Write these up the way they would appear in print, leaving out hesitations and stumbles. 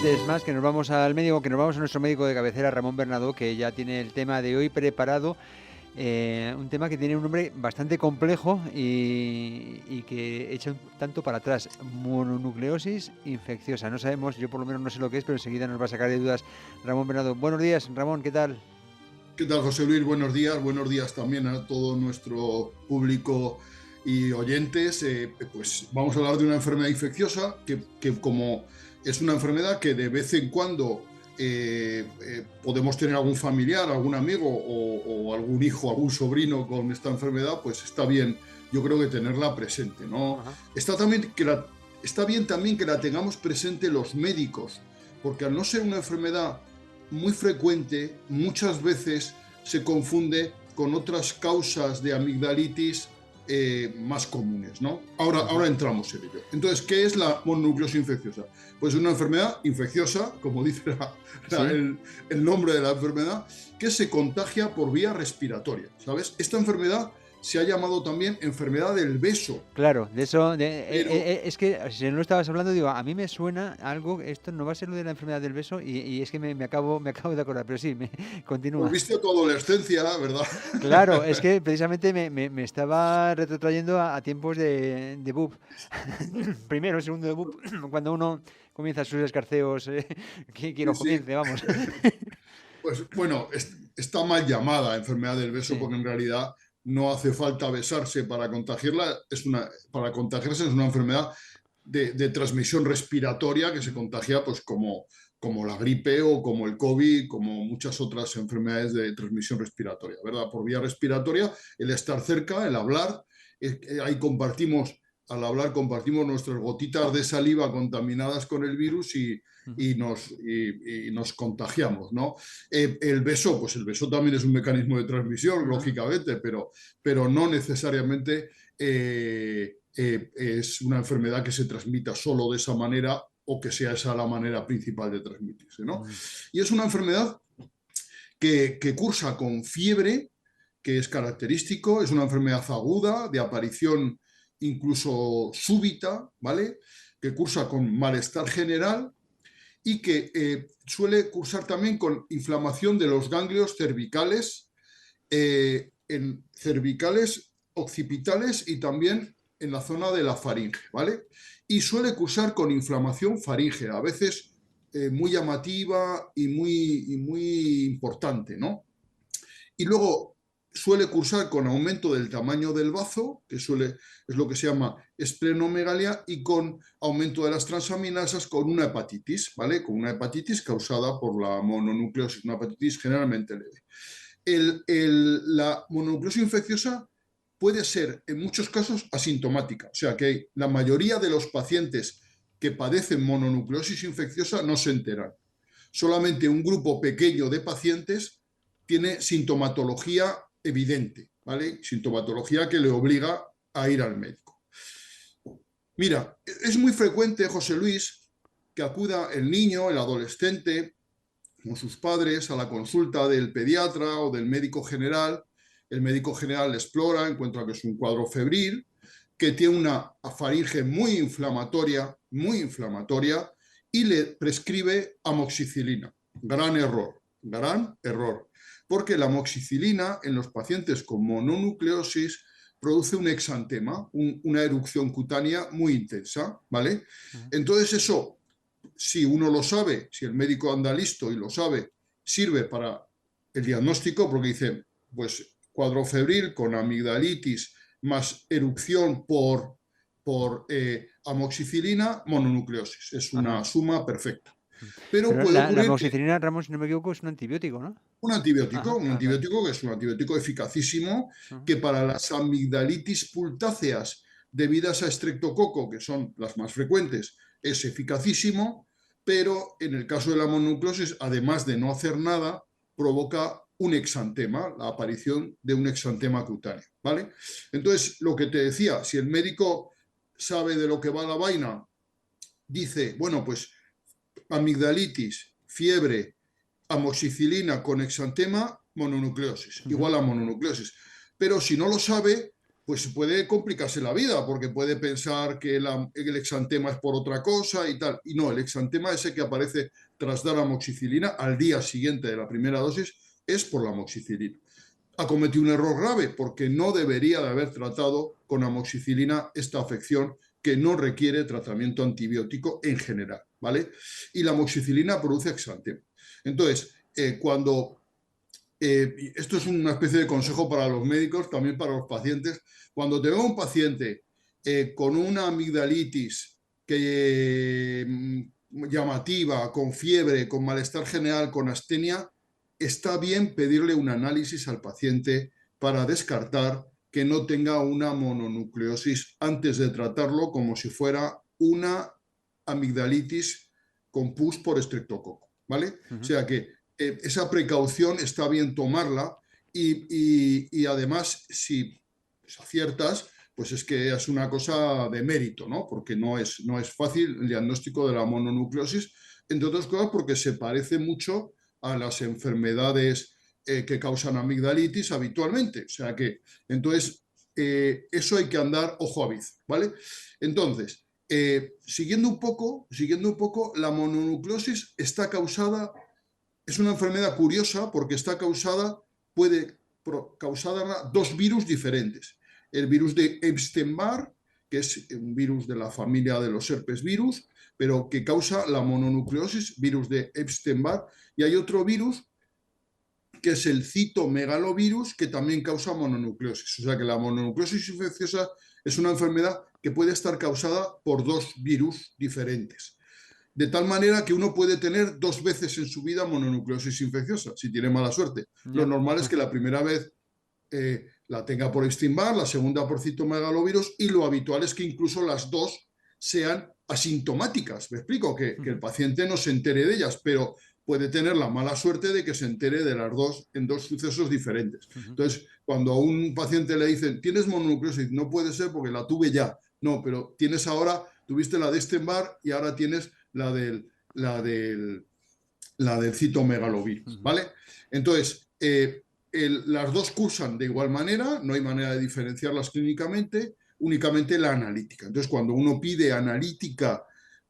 martes más que nos vamos al médico, que nos vamos a nuestro médico de cabecera, Ramón Bernadó, que ya tiene el tema de hoy preparado. Un tema que tiene un nombre bastante complejo y que echa un tanto para atrás. Mononucleosis infecciosa. No sabemos, yo por lo menos no sé lo que es, pero enseguida nos va a sacar de dudas Ramón Bernadó. Buenos días, Ramón, ¿qué tal? ¿Qué tal, José Luis? Buenos días también a todo nuestro público y oyentes. Pues vamos a hablar de una enfermedad infecciosa que como es una enfermedad que de vez en cuando podemos tener algún familiar, algún amigo o algún hijo, algún sobrino con esta enfermedad, pues está bien, yo creo que tenerla presente, ¿no? Ajá. Está bien también que la tengamos presente los médicos, porque al no ser una enfermedad muy frecuente, muchas veces se confunde con otras causas de amigdalitis más comunes, ¿no? Ahora Ajá. entramos en ello. Entonces, ¿qué es la mononucleosis infecciosa? Pues una enfermedad infecciosa, como dice Sí. el nombre de la enfermedad, que se contagia por vía respiratoria, ¿sabes? Esta enfermedad se ha llamado también enfermedad del beso, Claro, de eso, pero es que si no lo estabas hablando, digo, a mí me suena algo, esto no va a ser lo de la enfermedad del beso, y es que me acabo de acordar, pero sí, continúa. volviste a tu adolescencia, ¿verdad? Claro, es que precisamente me estaba retrotrayendo a tiempos de BUP. Primero, segundo de BUP, cuando uno comienza sus escarceos, que Sí, los sí. comience, vamos. Pues bueno, está mal llamada enfermedad del beso Sí. porque en realidad no hace falta besarse para contagiarla. Para contagiarse es una enfermedad de transmisión respiratoria que se Ujú. contagia pues como la gripe o como el COVID, como muchas otras enfermedades de transmisión respiratoria, ¿verdad? Por vía respiratoria, el estar cerca, el hablar, ahí al hablar compartimos nuestras gotitas de saliva contaminadas con el virus Ujú. y nos contagiamos, ¿no? Pues el beso también es un mecanismo de transmisión, Ajá. lógicamente, pero no necesariamente es una enfermedad que se transmita solo de esa manera o que sea esa la manera principal de transmitirse, ¿no? Ujú. Y es una enfermedad que cursa con fiebre, que es característico, es una enfermedad aguda, de aparición incluso súbita, ¿vale? Que cursa con malestar general y que suele cursar también con inflamación de los ganglios cervicales, en cervicales occipitales y también en la zona de la faringe, ¿vale? Y suele cursar con inflamación faríngea, a veces muy llamativa y muy importante, ¿no? Y luego suele cursar con aumento del tamaño del bazo, es lo que se llama esplenomegalia, y con aumento de las transaminasas con una hepatitis, ¿vale? Con una hepatitis causada por la mononucleosis, una hepatitis generalmente leve. La mononucleosis infecciosa puede ser en muchos casos asintomática, o sea que la mayoría de los pacientes que padecen mononucleosis infecciosa no se enteran. Solamente un grupo pequeño de pacientes tiene sintomatología evidente, ¿vale? Sintomatología que le obliga a ir al médico. Mira, es muy frecuente, José Luis, que acuda el niño, el adolescente, con sus padres a la consulta del pediatra o del médico general. El médico general le explora, encuentra que es un cuadro febril, que tiene una faringe muy inflamatoria, y le prescribe amoxicilina. Gran error, porque la amoxicilina en los pacientes con mononucleosis produce un exantema, una erupción cutánea muy intensa, ¿vale? Ujú. Entonces eso, si uno lo sabe, si el médico anda listo y lo sabe, sirve para el diagnóstico porque dice, pues cuadro febril con amigdalitis más erupción por amoxicilina, mononucleosis. Es una Ajá. suma perfecta. Pero Pero puede la ocurrir que amoxicilina, Ramos, si no me equivoco, es un antibiótico, ¿no? Ajá, un ah, claro. antibiótico que es un antibiótico eficacísimo, Ujú. que para las amigdalitis pultáceas debidas a estreptococo, que son las más frecuentes, es eficacísimo, pero en el caso de la mononucleosis, además de no hacer nada, provoca un exantema, la aparición de un exantema cutáneo, ¿vale? Entonces, lo que te decía, si el médico sabe de lo que va la vaina, dice, bueno, pues amigdalitis, fiebre, amoxicilina con exantema, mononucleosis, Ujú. igual a mononucleosis. Pero si no lo sabe, pues puede complicarse la vida, porque puede pensar que el exantema es por otra cosa y tal. Y no, el exantema ese que aparece tras dar amoxicilina al día siguiente de la primera dosis es por la amoxicilina. Ha cometido un error grave porque no debería de haber tratado con amoxicilina esta afección que no requiere tratamiento antibiótico en general, ¿vale? Y la amoxicilina produce exantema. Entonces, esto es una especie de consejo para los médicos, también para los pacientes. Cuando te veo un paciente con una amigdalitis llamativa, con fiebre, con malestar general, con astenia, está bien pedirle un análisis al paciente para descartar que no tenga una mononucleosis antes de tratarlo como si fuera una amigdalitis con pus por estreptococo, ¿vale? O sea que esa precaución está bien tomarla y además si aciertas, pues es que es una cosa de mérito, ¿no? Porque no es fácil el diagnóstico de la mononucleosis, entre otras cosas porque se parece mucho a las enfermedades que causan amigdalitis habitualmente. O sea que, entonces, eso hay que andar ojo a viz, ¿vale? Entonces, siguiendo un poco, la mononucleosis está causada, es una enfermedad curiosa porque está causada, puede causar dos virus diferentes. El virus de Epstein-Barr, que es un virus de la familia de los herpes virus, pero que causa la mononucleosis, virus de Epstein-Barr, y hay otro virus que es el citomegalovirus, que también causa mononucleosis. O sea que la mononucleosis infecciosa es una enfermedad que puede estar causada por dos virus diferentes. De tal manera que uno puede tener dos veces en su vida mononucleosis infecciosa, si tiene mala suerte. Lo Ya. normal es que la primera vez la tenga por Epstein-Barr, la segunda por citomegalovirus, y lo habitual es que incluso las dos sean asintomáticas. Me explico, que el paciente no se entere de ellas, pero puede tener la mala suerte de que se entere de las dos en dos sucesos diferentes. Entonces, cuando a un paciente le dicen, tienes mononucleosis, no puede ser porque la tuve ya. No, pero tienes ahora, tuviste la de Epstein-Barr y ahora tienes la del citomegalovirus, ¿vale? Entonces, las dos cursan de igual manera, no hay manera de diferenciarlas clínicamente, únicamente la analítica. Entonces, cuando uno pide analítica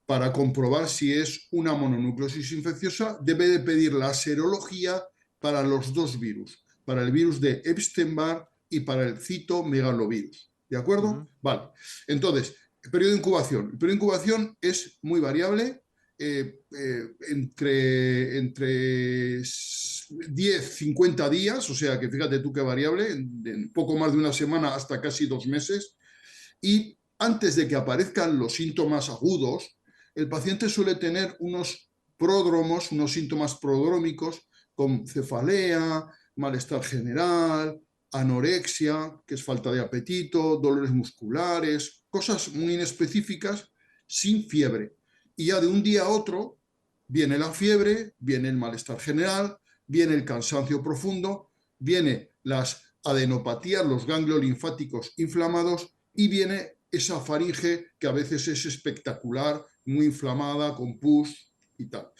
para comprobar si es una mononucleosis infecciosa, debe de pedir la serología para los dos virus, para el virus de Epstein-Barr y para el citomegalovirus. ¿De acuerdo? Vale. Entonces, el periodo de incubación. El periodo de incubación es muy variable, entre 10, 50 días, o sea que fíjate tú qué variable, en poco más de una semana hasta casi 2 meses. Y antes de que aparezcan los síntomas agudos, el paciente suele tener unos pródromos, unos síntomas prodrómicos con cefalea, malestar general, anorexia, que es falta de apetito, dolores musculares, cosas muy inespecíficas sin fiebre. Y ya de un día a otro viene la fiebre, viene el malestar general, viene el cansancio profundo, viene las adenopatías, los ganglios linfáticos inflamados y viene esa faringe que a veces es espectacular, muy inflamada, con pus y tal.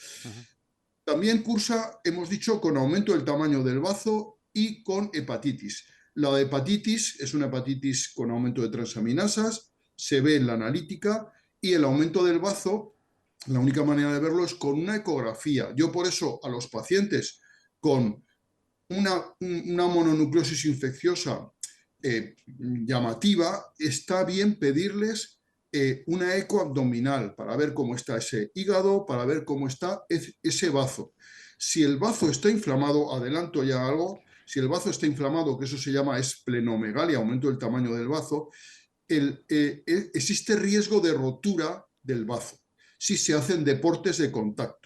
También cursa, hemos dicho, con aumento del tamaño del bazo y con hepatitis. La hepatitis es una hepatitis con aumento de transaminasas, se ve en la analítica, y el aumento del bazo, la única manera de verlo es con una ecografía. Yo por eso a los pacientes con una mononucleosis infecciosa llamativa, está bien pedirles una eco abdominal para ver cómo está ese hígado, para ver cómo está ese bazo. Si el bazo está inflamado, adelanto ya algo, si el bazo está inflamado, que eso se llama esplenomegalia, aumento del tamaño del bazo, existe riesgo de rotura del bazo si se hacen deportes de contacto.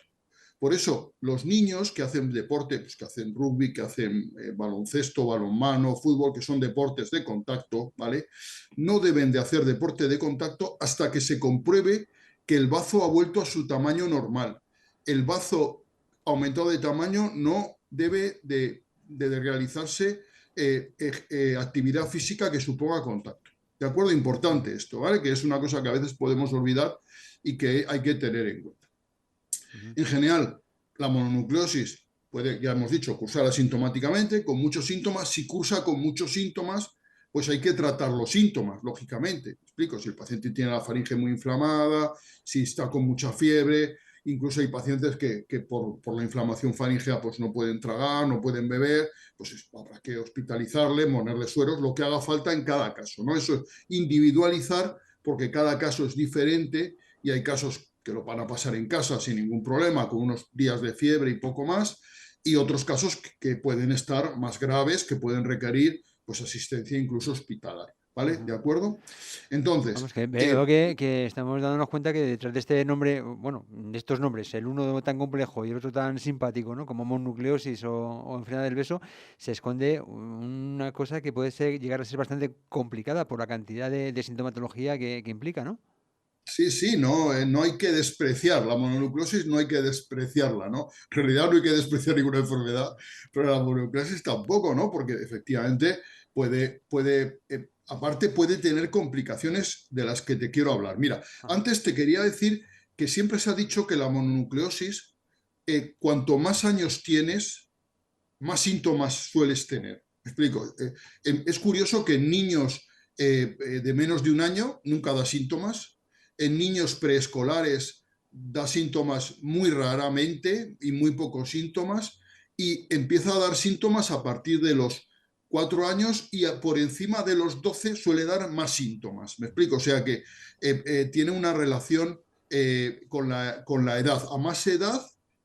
Por eso, los niños que hacen deporte, pues que hacen rugby, que hacen baloncesto, balonmano, fútbol, que son deportes de contacto, ¿vale? No deben de hacer deporte de contacto hasta que se compruebe que el bazo ha vuelto a su tamaño normal. El bazo aumentado de tamaño no debe de realizarse actividad física que suponga contacto. ¿De acuerdo? Importante esto, ¿vale? Que es una cosa que a veces podemos olvidar y que hay que tener en cuenta. En general, la mononucleosis puede, ya hemos dicho, cursar asintomáticamente, con muchos síntomas. Si cursa con muchos síntomas, pues hay que tratar los síntomas, lógicamente. ¿Me explico? Si el paciente tiene la faringe muy inflamada, si está con mucha fiebre, incluso hay pacientes que por la inflamación faríngea pues no pueden tragar, no pueden beber, pues habrá que hospitalizarle, ponerle sueros, lo que haga falta en cada caso, ¿no? Eso es individualizar, porque cada caso es diferente y hay casos que lo van a pasar en casa sin ningún problema, con unos días de fiebre y poco más, y otros casos que pueden estar más graves, que pueden requerir pues asistencia incluso hospitalaria, ¿vale? ¿De acuerdo? Entonces, Vamos, que veo que estamos dándonos cuenta que detrás de este nombre, bueno, de estos nombres, el uno tan complejo y el otro tan simpático, ¿no? Como mononucleosis o enfermedad del beso, se esconde una cosa que puede ser, llegar a ser bastante complicada por la cantidad de sintomatología que implica, ¿no? sí, sí, no, no hay que despreciar la mononucleosis, no hay que despreciarla, ¿no? En realidad no hay que despreciar ninguna enfermedad, pero la mononucleosis tampoco, ¿no? Porque efectivamente aparte puede tener complicaciones de las que te quiero hablar. Mira, Ajá. antes te quería decir que siempre se ha dicho que la mononucleosis, cuanto más años tienes, más síntomas sueles tener. ¿Me explico? Es curioso que en niños de menos de un año nunca da síntomas, en niños preescolares da síntomas muy raramente y muy pocos síntomas, y empieza a dar síntomas a partir de los 4 años y por encima de los 12 suele dar más síntomas. ¿Me explico? O sea que tiene una relación con la edad. A más edad,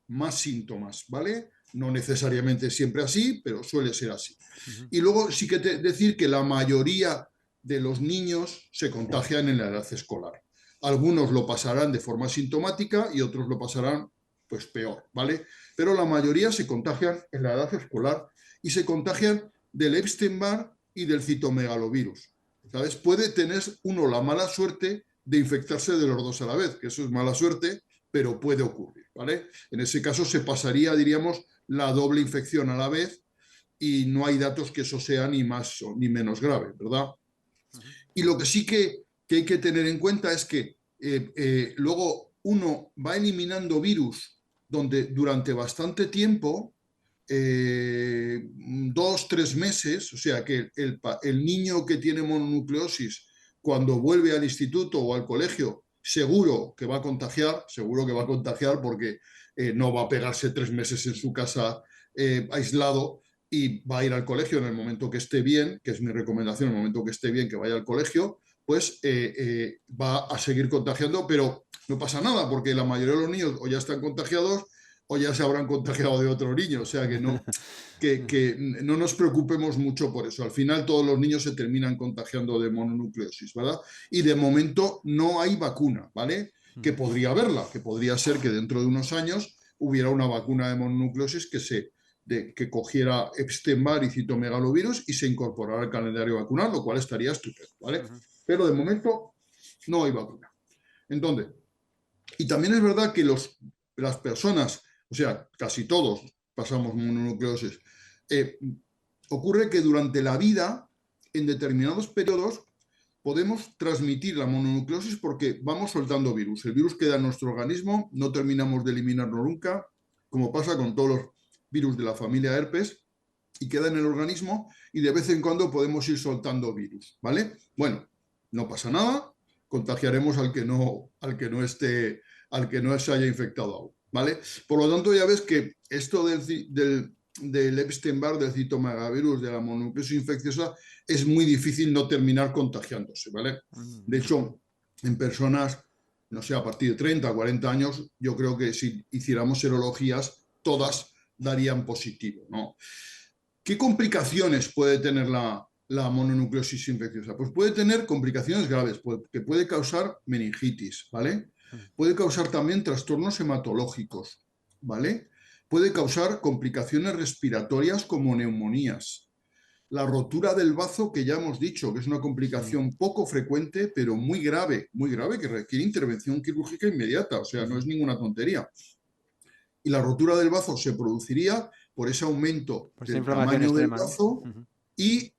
más síntomas, ¿vale? No necesariamente siempre así, pero suele ser así. Ujú. Y luego sí que decir que la mayoría de los niños se contagian en la edad escolar. Algunos lo pasarán de forma sintomática y otros lo pasarán pues peor, ¿vale? Pero la mayoría se contagian en la edad escolar y se contagian del Epstein-Barr y del citomegalovirus. ¿Sabes? Puede tener uno la mala suerte de infectarse de los dos a la vez, que eso es mala suerte, pero puede ocurrir, ¿vale? En ese caso se pasaría, diríamos, la doble infección a la vez y no hay datos que eso sea ni más ni menos grave, ¿verdad? Ujú. Y lo que sí que hay que tener en cuenta es que luego uno va eliminando virus donde durante bastante tiempo, 2, 3 meses, o sea que el niño que tiene mononucleosis cuando vuelve al instituto o al colegio, seguro que va a contagiar porque no va a pegarse 3 meses en su casa aislado y va a ir al colegio en el momento que esté bien, que es mi recomendación, en el momento que esté bien, que vaya al colegio, pues va a seguir contagiando, pero no pasa nada porque la mayoría de los niños o ya están contagiados o ya se habrán contagiado de otro niño, o sea que no nos preocupemos mucho por eso. Al final todos los niños se terminan contagiando de mononucleosis, ¿verdad? Y de momento no hay vacuna, ¿vale? Que Ujú. podría haberla, que podría ser que dentro de unos años hubiera una vacuna de mononucleosis que cogiera Epstein-Barr y citomegalovirus y se incorporara al calendario vacunal, lo cual estaría estupendo, ¿vale? Ujú. Pero de momento no hay vacuna. Entonces, y también es verdad que las personas, o sea, casi todos pasamos mononucleosis, eh, ocurre que durante la vida, en determinados periodos, podemos transmitir la mononucleosis porque vamos soltando virus. El virus queda en nuestro organismo, no terminamos de eliminarlo nunca, como pasa con todos los virus de la familia herpes, y queda en el organismo y de vez en cuando podemos ir soltando virus, ¿vale? Bueno, no pasa nada, contagiaremos al que no se haya infectado aún, ¿vale? Por lo tanto, ya ves que esto del Epstein-Barr, del citomegalovirus, de la mononucleosis infecciosa, es muy difícil no terminar contagiándose, ¿vale? De Ujú. hecho, en personas, no sé, a partir de 30, 40 años, yo creo que si hiciéramos serologías, todas darían positivo, ¿no? ¿Qué complicaciones puede tener la mononucleosis infecciosa? Pues puede tener complicaciones graves, que puede causar meningitis, ¿vale? Puede causar también trastornos hematológicos, ¿vale? Puede causar complicaciones respiratorias como neumonías. La rotura del bazo, que ya hemos dicho, que es una Sí. complicación poco frecuente, pero muy grave, que requiere intervención quirúrgica inmediata, o sea, no es Ujú. ninguna tontería. Y la rotura del bazo se produciría por ese aumento Por esta del inflamación tamaño del extrema, ¿no? bazo Ujú. y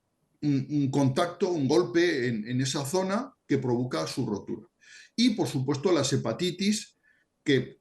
un contacto, un golpe en esa zona que provoca su rotura. Y por supuesto las hepatitis, que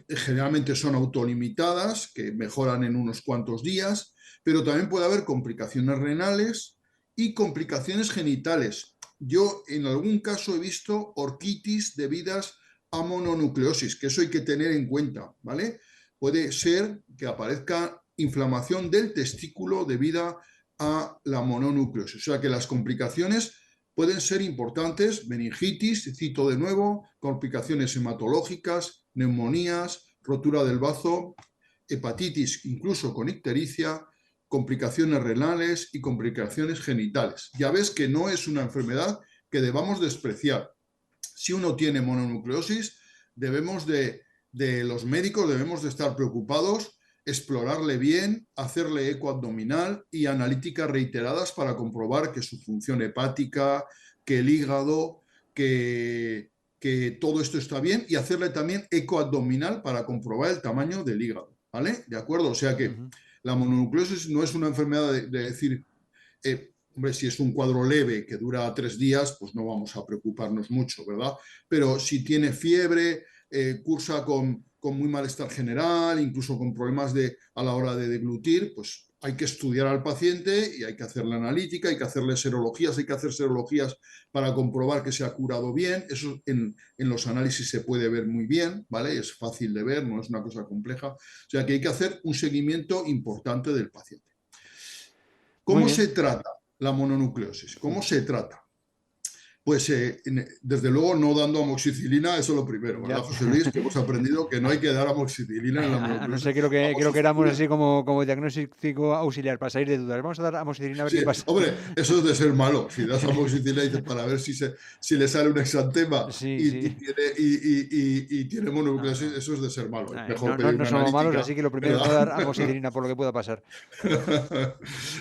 generalmente son autolimitadas, que mejoran en unos cuantos días, pero también puede haber complicaciones renales y complicaciones genitales. Yo en algún caso he visto orquitis debidas a mononucleosis, que eso hay que tener en cuenta, ¿vale? Puede ser que aparezca inflamación del testículo debida a la mononucleosis. O sea que las complicaciones pueden ser importantes: meningitis, cito de nuevo, complicaciones hematológicas, neumonías, rotura del bazo, hepatitis incluso con ictericia, complicaciones renales y complicaciones genitales. Ya ves que no es una enfermedad que debamos despreciar. Si uno tiene mononucleosis, los médicos debemos de estar preocupados, explorarle bien, hacerle eco abdominal y analíticas reiteradas para comprobar que su función hepática, que el hígado, que todo esto está bien, y hacerle también eco abdominal para comprobar el tamaño del hígado, ¿vale? ¿De acuerdo? O sea que la mononucleosis no es una enfermedad de decir, hombre, si es un cuadro leve que dura 3 días, pues no vamos a preocuparnos mucho, ¿verdad? Pero si tiene fiebre, cursa con muy malestar general, incluso con problemas a la hora de deglutir, pues hay que estudiar al paciente y hay que hacer la analítica, hay que hacerle serologías, hay que hacer serologías para comprobar que se ha curado bien. Eso en los análisis se puede ver muy bien, ¿vale? Es fácil de ver, no es una cosa compleja. O sea que hay que hacer un seguimiento importante del paciente. Muy ¿Cómo bien. se trata la mononucleosis? ¿Cómo se trata? Pues desde luego no dando amoxicilina, eso es lo primero, ¿verdad, Ya. José Luis? Que hemos aprendido que no hay que dar amoxicilina en la A no mononucleosis. ser que lo queramos Amoxicilina, así como diagnóstico auxiliar, para salir de dudas. Vamos a dar amoxicilina a ver sí, qué pasa. hombre, eso es de ser malo. Si das amoxicilina dices para ver si le sale un exantema Sí, y, sí. y tiene, y tiene No, mononucleosis, no. eso es de ser malo. Es No, mejor no, pedir no una somos malos, analítica, así que lo primero es ¿verdad? no dar amoxicilina por lo que pueda pasar.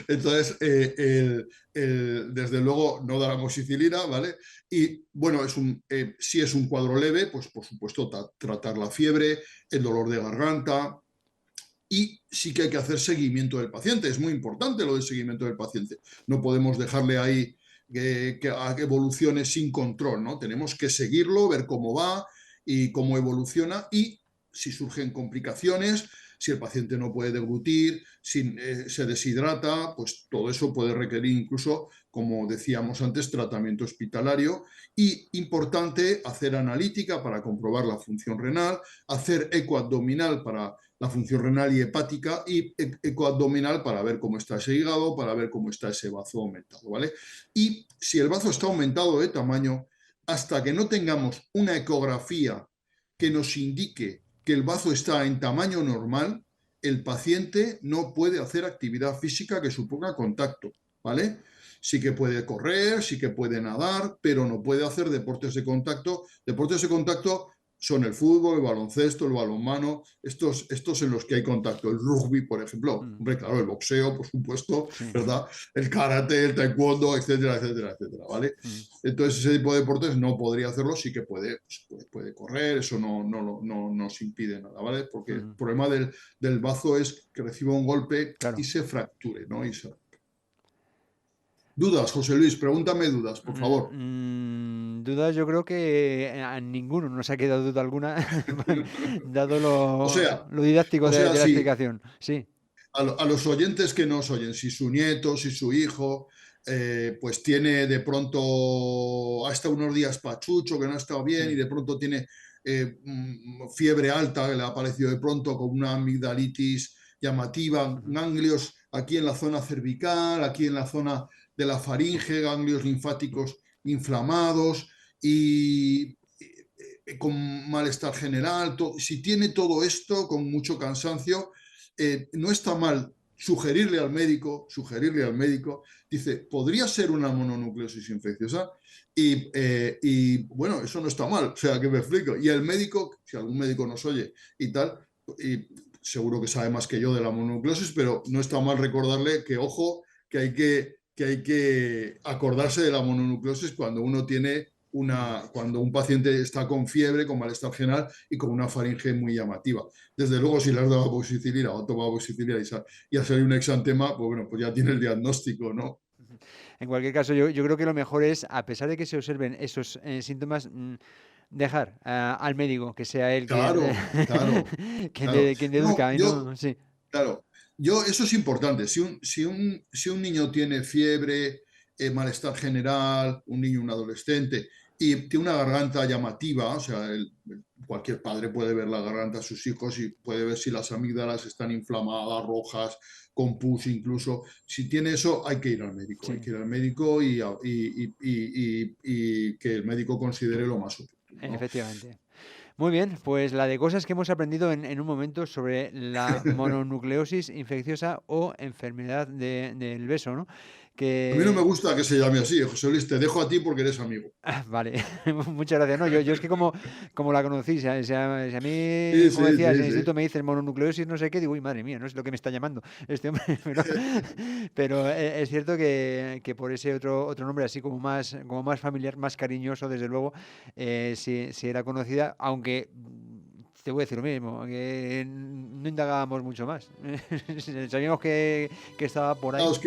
Entonces, desde luego, no dar amoxicilina, ¿vale? Y bueno, si es un cuadro leve, pues por supuesto tratar la fiebre, el dolor de garganta, y sí que hay que hacer seguimiento del paciente. Es muy importante lo del seguimiento del paciente. No podemos dejarle ahí que evolucione sin control, ¿no? Tenemos que seguirlo, ver cómo va y cómo evoluciona, y si surgen complicaciones, si el paciente no puede deglutir, si se deshidrata, pues todo eso puede requerir incluso, como decíamos antes, tratamiento hospitalario. Y importante hacer analítica para comprobar la función renal, hacer eco abdominal para la función renal y hepática, y ecoabdominal para ver cómo está ese hígado, para ver cómo está ese bazo aumentado, ¿vale? Y si el bazo está aumentado de tamaño, hasta que no tengamos una ecografía que nos indique que el bazo está en tamaño normal, el paciente no puede hacer actividad física que suponga contacto, ¿vale? Sí que puede correr, sí que puede nadar, pero no puede hacer deportes de contacto. Deportes de contacto son el fútbol, el baloncesto, el balonmano, estos en los que hay contacto. El rugby, por ejemplo, Mm, hombre, claro, el boxeo, por supuesto, sí. ¿verdad? El karate, el taekwondo, etcétera, etcétera, etcétera, ¿vale? Mm, Entonces, ese tipo de deportes no podría hacerlo, sí que puede correr, eso no nos impide nada, ¿vale? Porque el mm, problema del bazo es que reciba un golpe y claro. se fracture, ¿no? Dudas, José Luis, pregúntame dudas, por favor. Dudas, yo creo que a ninguno nos ha quedado duda alguna, dado O sea, lo didáctico o sea, de la si explicación. Sí. a los oyentes que nos oyen, si su nieto, si su hijo, pues tiene de pronto hasta unos días pachucho, que no ha estado bien, y Mm, de pronto tiene fiebre alta, que le ha aparecido de pronto con una amigdalitis llamativa, ujú, ganglios aquí en la zona cervical, aquí en la zona de la faringe, ganglios linfáticos inflamados y con malestar general. Si tiene todo esto con mucho cansancio, no está mal sugerirle al médico, dice, podría ser una mononucleosis infecciosa, y bueno, eso no está mal, o sea, que me explico. Y el médico, si algún médico nos oye y tal, y seguro que sabe más que yo de la mononucleosis, pero no está mal recordarle que, ojo, que hay que acordarse de la mononucleosis cuando uno tiene mm. cuando un paciente está con fiebre, con malestar general y con una faringe muy llamativa. Desde luego, si le has dado amoxicilina o tomado amoxicilina y ha salido un exantema, pues bueno, pues ya tiene el diagnóstico, ¿no? En cualquier caso, yo creo que lo mejor es, a pesar de que se observen esos síntomas, dejar al médico que sea él quien, Claro, claro, claro. quien No, deduzca y no, sí. claro, eso es importante. Si un niño tiene fiebre, malestar general, un niño, un adolescente, y tiene una garganta llamativa, o sea, cualquier padre puede ver la garganta de sus hijos y puede ver si las amígdalas están inflamadas, rojas, con pus incluso. Si tiene eso, hay que ir al médico. Hay Sí, que ir al médico y que el médico considere lo más oportuno, ¿no? efectivamente. Muy bien, pues la de cosas que hemos aprendido en un momento sobre la mononucleosis infecciosa o enfermedad del beso, ¿no? A mí no me Que gusta que se llame así, José Luis, te dejo a ti porque eres amigo. vale, muchas gracias. No, yo es que como la conocí, si a mí, Sí, como sí, decías, en sí, el sí. instituto me dicen mononucleosis, no sé qué, digo, uy, madre mía, no es lo que me está llamando este hombre, pero es cierto que por ese otro nombre así como más familiar, más cariñoso, desde luego, sí era conocida, aunque te voy a decir lo mismo, que no indagábamos mucho más. Sabíamos que estaba por Ah, ahí, os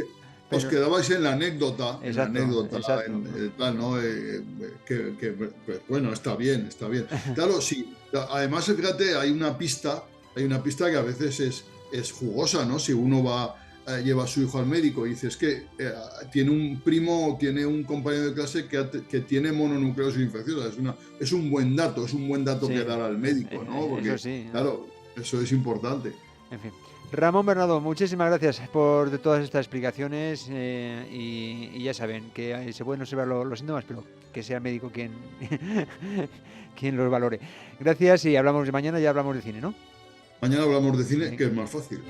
pero quedabais en la exacto, anécdota, exacto. tal, ¿no? Pues, bueno, está bien, está bien. Claro, sí. Además, fíjate, hay una pista que a veces es jugosa, ¿no? Si uno lleva a su hijo al médico y dice, es que tiene un primo, tiene un compañero de clase que tiene mononucleosis infecciosa. Es un buen dato que Sí, dar al médico, ¿no? eso Porque, sí. claro, eso es importante. En fin. Ramón Bernardo, muchísimas gracias por todas estas explicaciones y ya saben que se pueden observar los síntomas, pero que sea el médico quien, quien los valore. Gracias y hablamos de mañana, ya hablamos de cine, ¿no? Mañana hablamos de cine, que Venga. es más fácil.